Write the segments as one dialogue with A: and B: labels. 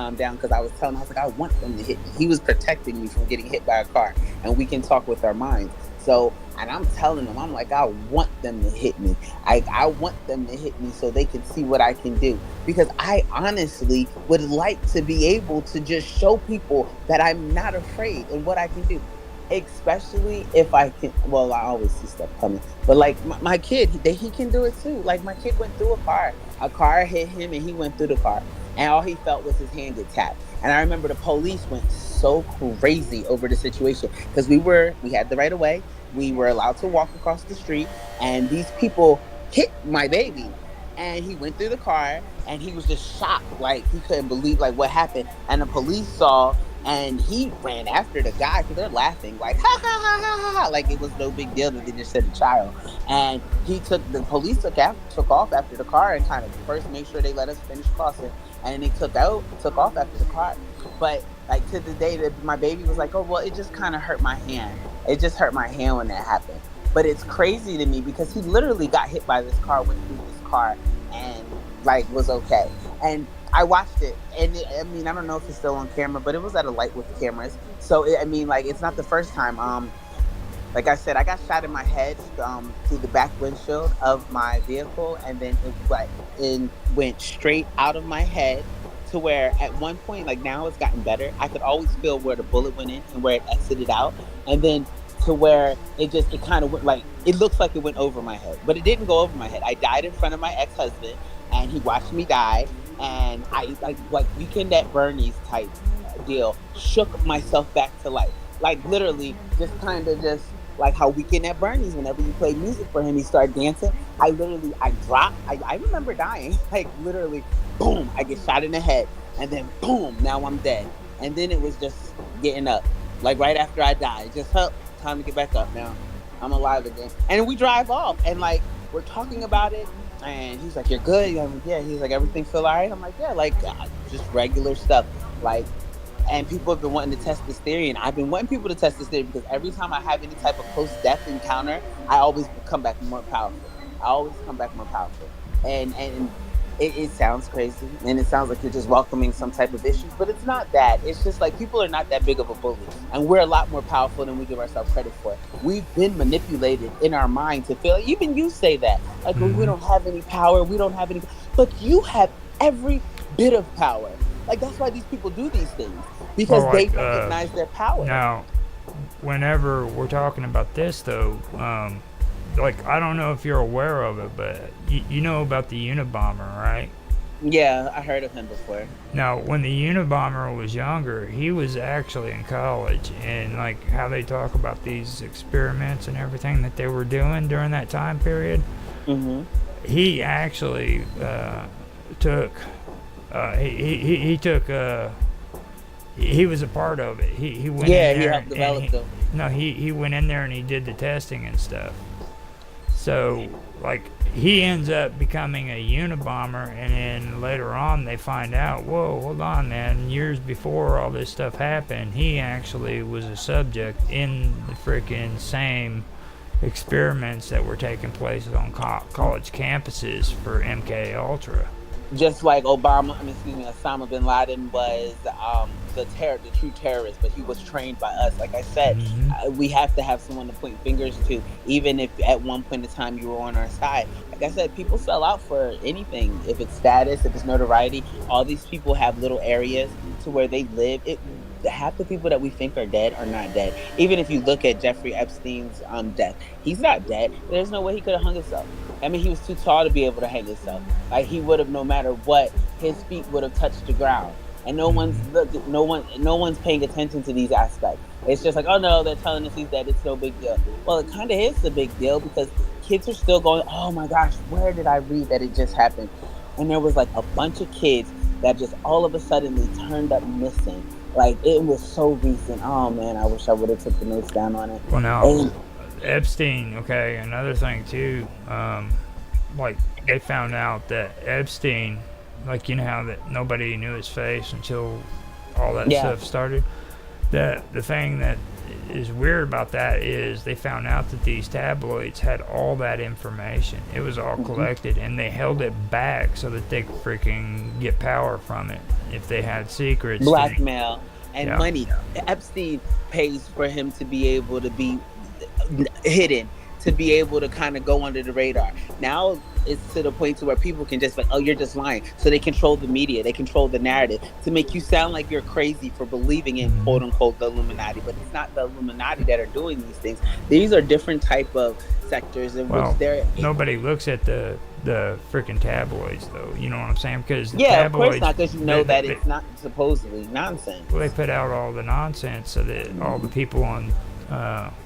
A: calm down because I was telling him, I was like, I want them to hit me. He was protecting me from getting hit by a car, and we can talk with our minds. So, and I'm telling them, I'm like, I want them to hit me. I want them to hit me so they can see what I can do. Because I honestly would like to be able to just show people that I'm not afraid and what I can do. Especially if I can, well, I always see stuff coming. But like my kid, he can do it too. Like my kid went through a car. A car hit him and he went through the car. And all he felt was his hand get tapped. And I remember the police went so crazy over the situation because we had the right of way. We were allowed to walk across the street, and these people hit my baby. And he went through the car, and he was just shocked, like he couldn't believe like what happened. And the police saw, and he ran after the guy because they're laughing like ha ha ha ha ha ha, like it was no big deal that they just said a child. And the police took off after the car and kind of first made sure they let us finish crossing, and they took off after the car. But like to the day that my baby was like, oh well, it just kind of hurt my hand. It just hurt my hand when that happened. But it's crazy to me because he literally got hit by this car, went through this car, and like was okay. And I watched it, and I mean, I don't know if it's still on camera, but it was at a light with cameras. So I mean, like it's not the first time. Like I said, I got shot in my head through the back windshield of my vehicle, and then it went straight out of my head to where at one point, like now it's gotten better. I could always feel where the bullet went in and where it exited out, and then to where it kind of went like it looks like it went over my head, but it didn't go over my head. I died in front of my ex-husband, and he watched me die, and I like Weekend at Bernie's type deal, shook myself back to life, like literally just kind of just like how Weekend at Bernie's, whenever you play music for him, he started dancing. I dropped. I remember dying. Like literally, boom, I get shot in the head, and then boom, now I'm dead. And then it was just getting up. Like right after I died, just time to get back up. Now I'm alive again. And we drive off, and like we're talking about it, and he's like, "You're good." I'm like, yeah. He's like, "Everything feel alright?" I'm like, "Yeah, like just regular stuff." Like. And people have been wanting to test this theory, and I've been wanting people to test this theory because every time I have any type of close death encounter, I always come back more powerful. And it sounds crazy, and it sounds like you're just welcoming some type of issues, but it's not that. It's just like people are not that big of a bully, and we're a lot more powerful than we give ourselves credit for. We've been manipulated in our mind to feel, even you say that, like we don't have any power, but you have every bit of power. Like that's why these people do these things, because they recognize their power.
B: Now, whenever we're talking about this, though, like I don't know if you're aware of it, but you know about the Unabomber, right?
A: Yeah, I heard of him before.
B: Now, when the Unabomber was younger, he was actually in college, and like how they talk about these experiments and everything that they were doing during that time period, he actually took. He was a part of it. He went in there.
A: He helped develop them.
B: No, he went in there and he did the testing and stuff. So, like, he ends up becoming a Unabomber, and then later on they find out, whoa, hold on, man, years before all this stuff happened, he actually was a subject in the freaking same experiments that were taking place on college campuses for MK Ultra.
A: Just like Osama bin Laden was the true terrorist, but he was trained by us. Like I said, we have to have someone to point fingers to, even if at one point in time you were on our side. Like I said, people sell out for anything. If it's status, if it's notoriety, all these people have little areas to where they live. Half the people that we think are dead are not dead. Even if you look at Jeffrey Epstein's death, he's not dead. There's no way he could have hung himself. I mean, he was too tall to be able to hang himself. Like he would have, no matter what, his feet would have touched the ground. And no one's paying attention to these aspects. It's just like, oh no, they're telling us he's dead. It's no big deal. Well, it kind of is a big deal because kids are still going, oh my gosh, where did I read that it just happened? And there was like a bunch of kids that just all of a sudden they turned up missing. Like, it was so recent. Oh, man, I wish I would have took the notes down on it.
B: Well, now, Epstein, okay, another thing, too, like, they found out that Epstein, like, you know how that nobody knew his face until all that stuff started? The thing that is weird about that is they found out that these tabloids had all that information. It was all collected, and they held it back so that they could freaking get power from it if they had secrets.
A: Blackmail and money. Epstein pays for him to be able to be hidden, to be able to kind of go under the radar. Now it's to the point to where people can just like, oh, you're just lying. So they control the media, they control the narrative to make you sound like you're crazy for believing in quote unquote the Illuminati. But it's not the Illuminati that are doing these things. These are different type of sectors in which they're
B: nobody looks at the freaking tabloids though. You know what I'm saying? Because
A: of course not, because you know that it's not supposedly nonsense.
B: Well, they put out all the nonsense so that all the people on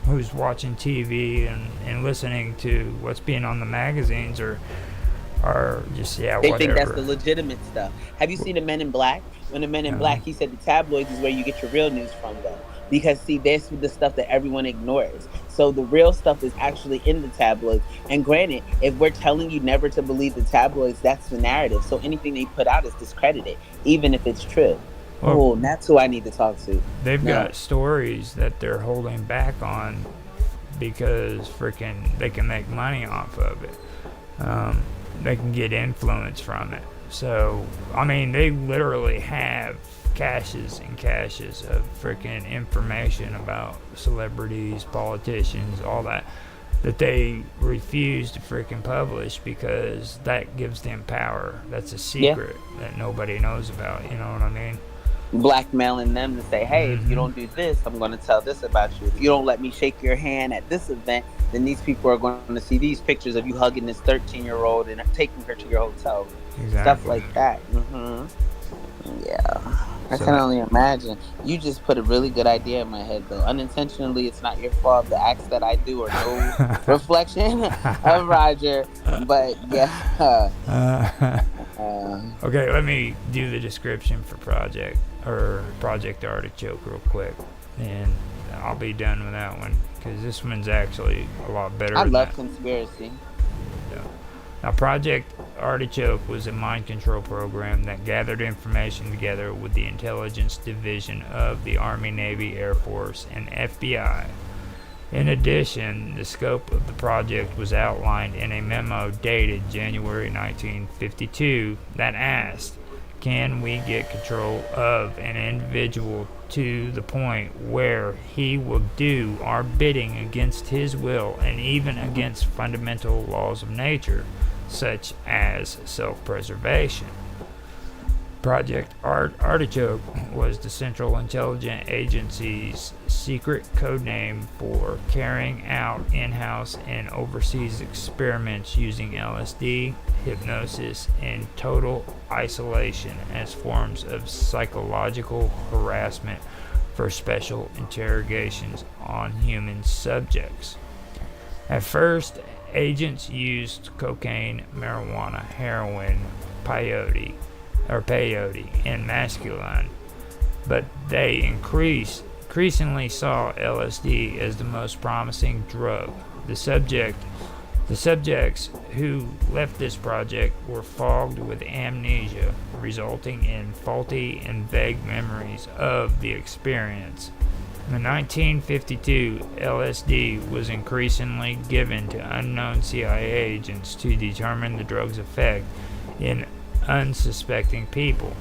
B: who's watching TV and listening to what's being on the magazines are just
A: they
B: whatever.
A: Think that's the legitimate stuff. Have you seen the Men in Black? When the Men in Black, he said the tabloids is where you get your real news from, though, because see, that's the stuff that everyone ignores. So the real stuff is actually in the tabloids. And granted, if we're telling you never to believe the tabloids, that's the narrative. So anything they put out is discredited, even if it's true. Well, that's who I need to talk to.
B: They've got stories that they're holding back on because freaking they can make money off of it. They can get influence from it. So, I mean, they literally have caches and caches of freaking information about celebrities, politicians, all that they refuse to freaking publish because that gives them power. That's a secret that nobody knows about. You know what I mean?
A: Blackmailing them to say, hey, if you don't do this, I'm going to tell this about you. If you don't let me shake your hand at this event, then these people are going to see these pictures of you hugging this 13-year-old and taking her to your hotel.
B: Exactly.
A: Stuff like that. Yeah. I can only imagine. You just put a really good idea in my head, though. Unintentionally, it's not your fault. The acts that I do are no reflection of Roger. But, yeah.
B: Okay, let me do the description for Project Artichoke real quick, and I'll be done with that one, because this one's actually a lot better.
A: I love Conspiracy.
B: Now, Project Artichoke was a mind control program that gathered information together with the intelligence division of the Army, Navy, Air Force, and FBI. In addition, the scope of the project was outlined in a memo dated January 1952 that asked, can we get control of an individual to the point where he will do our bidding against his will and even against fundamental laws of nature, such as self-preservation? Project Artichoke was the Central Intelligence Agency's secret codename for carrying out in-house and overseas experiments using LSD, hypnosis, and total isolation as forms of psychological harassment for special interrogations on human subjects. At first, agents used cocaine, marijuana, heroin, peyote, and mescaline, but they increasingly saw LSD as the most promising drug. The subjects who left this project were fogged with amnesia, resulting in faulty and vague memories of the experience. In 1952, LSD was increasingly given to unknown CIA agents to determine the drug's effect in unsuspecting people.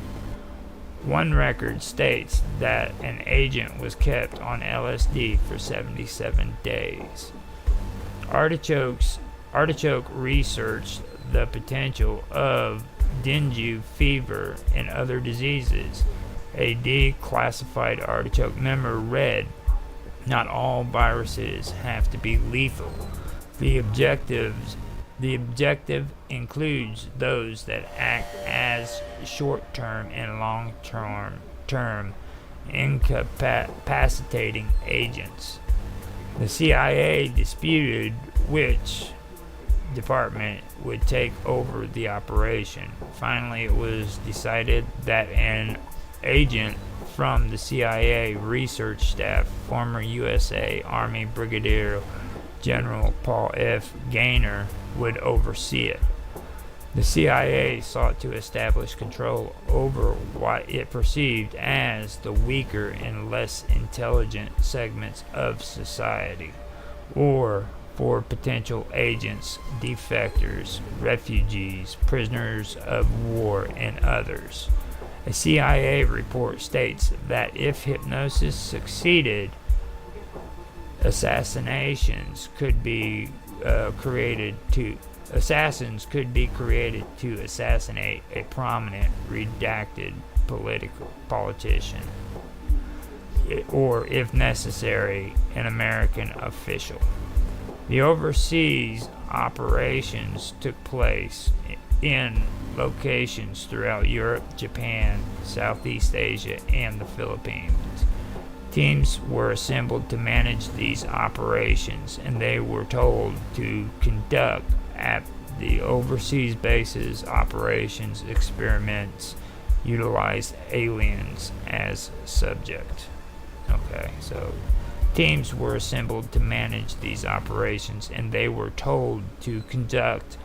B: One record states that an agent was kept on LSD for 77 days. Artichoke researched the potential of dengue fever and other diseases. A declassified Artichoke member read, "Not all viruses have to be lethal. The objective includes those that act as short-term and long-term incapacitating agents." The CIA disputed which department would take over the operation. Finally, it was decided that an agent from the CIA research staff, former USA Army Brigadier General Paul F. Gaynor, would oversee it. The CIA sought to establish control over what it perceived as the weaker and less intelligent segments of society, or for potential agents, defectors, refugees, prisoners of war, and others. A CIA report states that if hypnosis succeeded, assassins could be created to assassinate a prominent redacted politician, or if necessary, an American official. The overseas operations took place in locations throughout Europe, Japan, Southeast Asia, and the Philippines. Teams were assembled to manage these operations, and they were told to conduct at the overseas bases operations experiments utilized aliens as subject. Okay, so teams were assembled to manage these operations, and they were told to conduct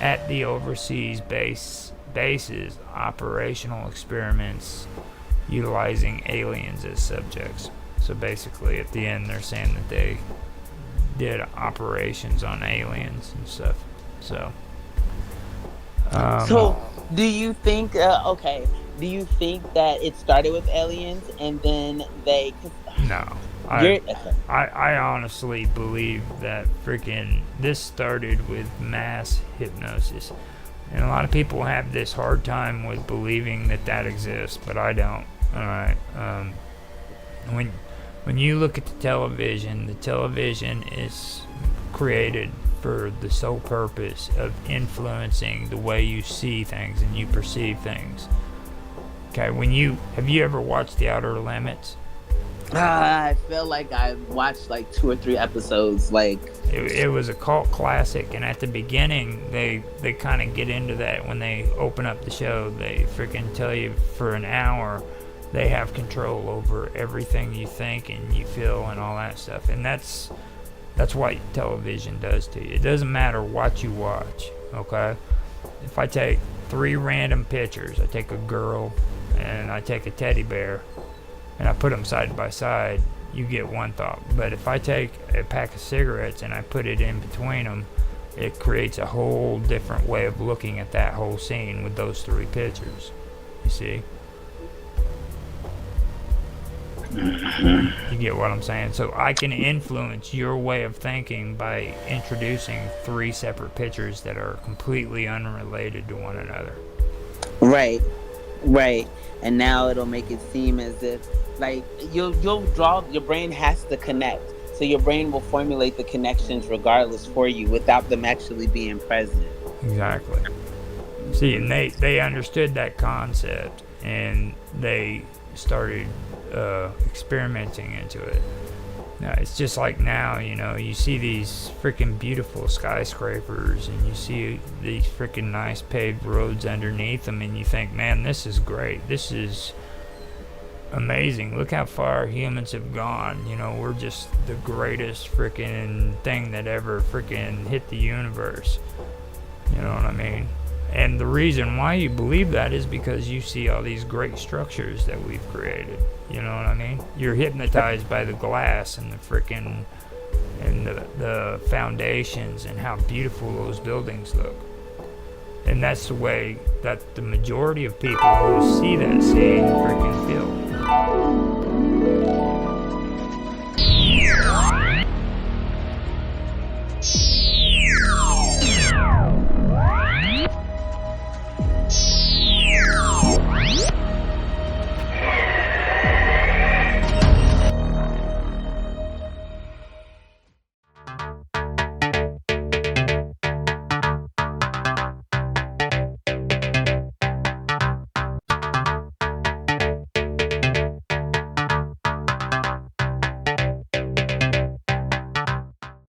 B: at the overseas bases operational experiments utilizing aliens as subjects. So basically at the end they're saying that they did operations on aliens and stuff. So
A: do you think do you think that it started with aliens and then they
B: no, I honestly believe that freaking this started with mass hypnosis, and a lot of people have this hard time with believing that exists, but I don't. All right, when you look at the television is created for the sole purpose of influencing the way you see things and you perceive things. Okay, have you ever watched The Outer Limits?
A: I feel like I watched like 2 or 3 episodes. Like
B: it was a cult classic, and at the beginning they kind of get into that when they open up the show. They freaking tell you for an hour they have control over everything you think and you feel and all that stuff, and that's what television does to you. It doesn't matter what you watch. Okay, if I take 3 random pictures, I take a girl and I take a teddy bear, and I put them side by side, you get one thought. But if I take a pack of cigarettes and I put it in between them, it creates a whole different way of looking at that whole scene with those 3 pictures. You see? You get what I'm saying? So I can influence your way of thinking by introducing 3 separate pictures that are completely unrelated to one another.
A: Right. And now it'll make it seem as if like you'll draw, your brain has to connect. So your brain will formulate the connections regardless for you without them actually being present.
B: Exactly. See, and they understood that concept, and they started experimenting into it. Now, it's just like now, you see these freaking beautiful skyscrapers, and you see these freaking nice paved roads underneath them, and you think, man, this is great. This is amazing. Look how far humans have gone. We're just the greatest freaking thing that ever freaking hit the universe. You know what I mean? And the reason why you believe that is because you see all these great structures that we've created. You know what I mean? You're hypnotized by the glass and the freaking and the foundations and how beautiful those buildings look. And that's the way that the majority of people who see that scene freaking feel.